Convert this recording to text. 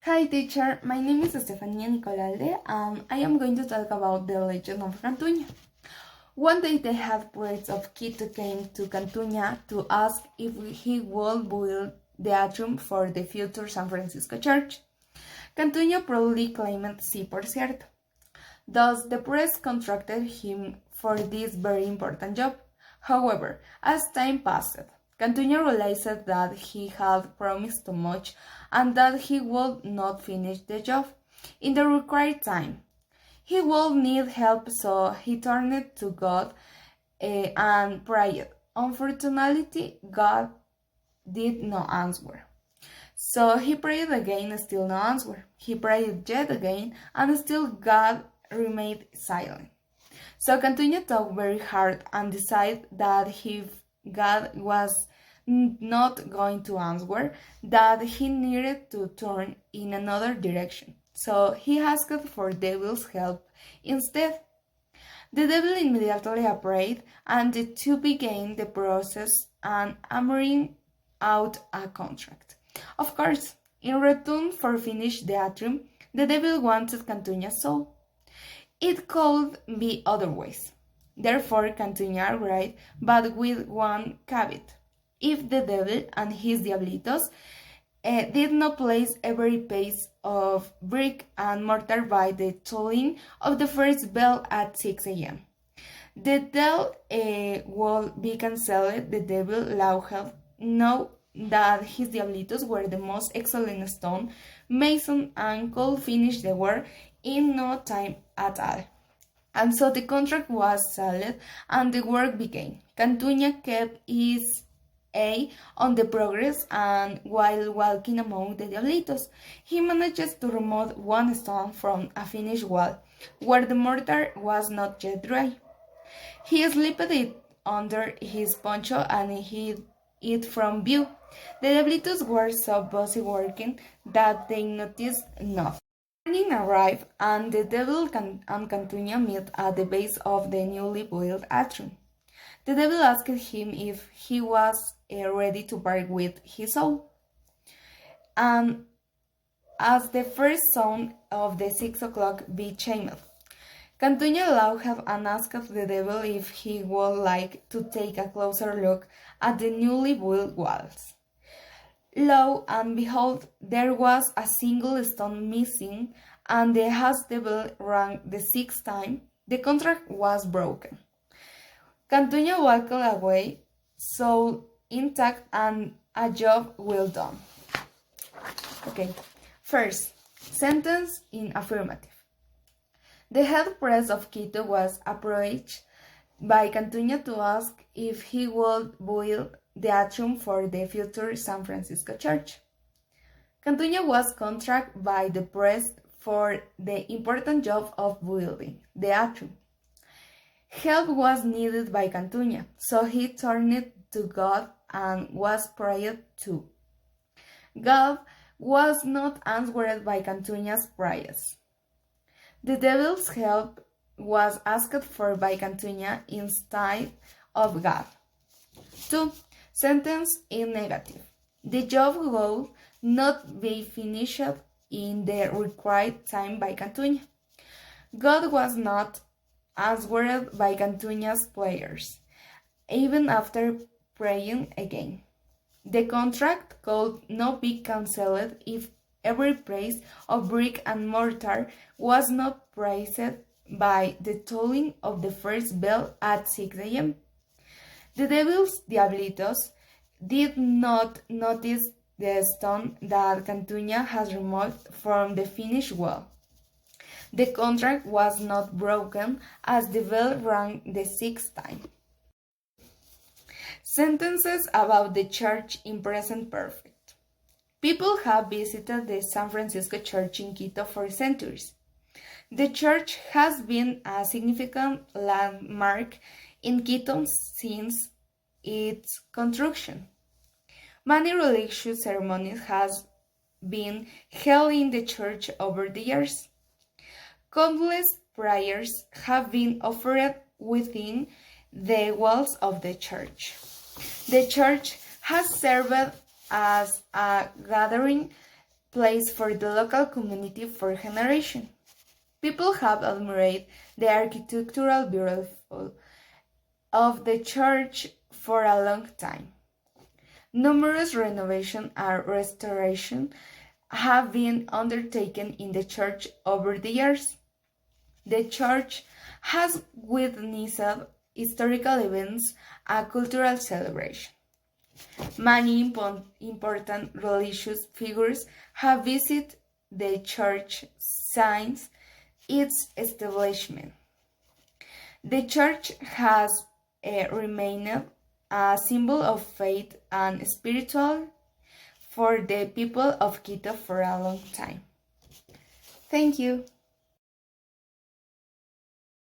Hi teacher, my name is Estefania Nicolalde and I am going to talk about the legend of Cantuña. One day the head priest of Quito came to Cantuña to ask if he would build the atrium for the future San Francisco church. Cantuña proudly claimed sí por cierto. Thus the priest contracted him for this very important job. However, as time passed, Cantuña realized that he had promised too much and that he would not finish the job in the required time. He would need help, so he turned to God and prayed. Unfortunately, God did not answer. So he prayed again, still no answer. He prayed yet again, and still God remained silent. So Cantuña thought very hard and decided that if God was not going to answer, that he needed to turn in another direction. So he asked for devil's help instead. The devil immediately appeared, and the two began the process and hammering out a contract. Of course, in return for finish the atrium, the devil wanted Cantuña's soul. It could be otherwise. Therefore, Cantuña agreed, but with one caveat. If the devil and his diablitos did not place every piece of brick and mortar by the tolling of the first bell at 6 a.m. The deal will be cancelled. The devil allowed know that his diablitos were the most excellent stone mason and could finish the work in no time at all. And so the contract was settled and the work began. Cantuña kept his eye on the progress, and while walking among the diablitos, he managed to remove one stone from a finished wall, where the mortar was not yet dry. He slipped it under his poncho and hid it from view. The diablitos were so busy working that they noticed nothing. Morning arrived, and the devil and Cantuña met at the base of the newly built atrium. The devil asked him if he was ready to part with his soul. And as the first sound of the 6 o'clock bell chimed, Cantuña laughed and asked the devil if he would like to take a closer look at the newly built walls. Lo and behold, there was a single stone missing, and as the bell rang the 6th time, the contract was broken. Cantuña walked away, soul intact and a job well done. Okay, first, sentence in affirmative. The head priest of Quito was approached by Cantuña to ask if he would build the atrium for the future San Francisco church. Cantuña was contracted by the priest for the important job of building the atrium. Help was needed by Cantuña, so he turned to God and was prayed to. God was not answered by Cantuña's prayers. The devil's help was asked for by Cantuña instead of God. 2. Sentence in negative. The job would not be finished in the required time by Cantuña. God was not answered by Cantuña's prayers, even after praying again. The contract could not be cancelled if every piece of brick and mortar was not praised by the tolling of the first bell at 6 a.m. The devil's diablitos did not notice the stone that Cantuña has removed from the finished wall. The contract was not broken as the bell rang the 6th time. Sentences about the church in present perfect. People have visited the San Francisco church in Quito for centuries. The church has been a significant landmark in Quito since its construction. Many religious ceremonies have been held in the church over the years. Countless prayers have been offered within the walls of the church. The church has served as a gathering place for the local community for generations. People have admired the architectural beauty of the church for a long time. Numerous renovations and restorations have been undertaken in the church over the years. The church has witnessed historical events and cultural celebrations. Many important religious figures have visited the church since its establishment. The church has remained a symbol of faith and spirituality for the people of Quito for a long time. Thank you.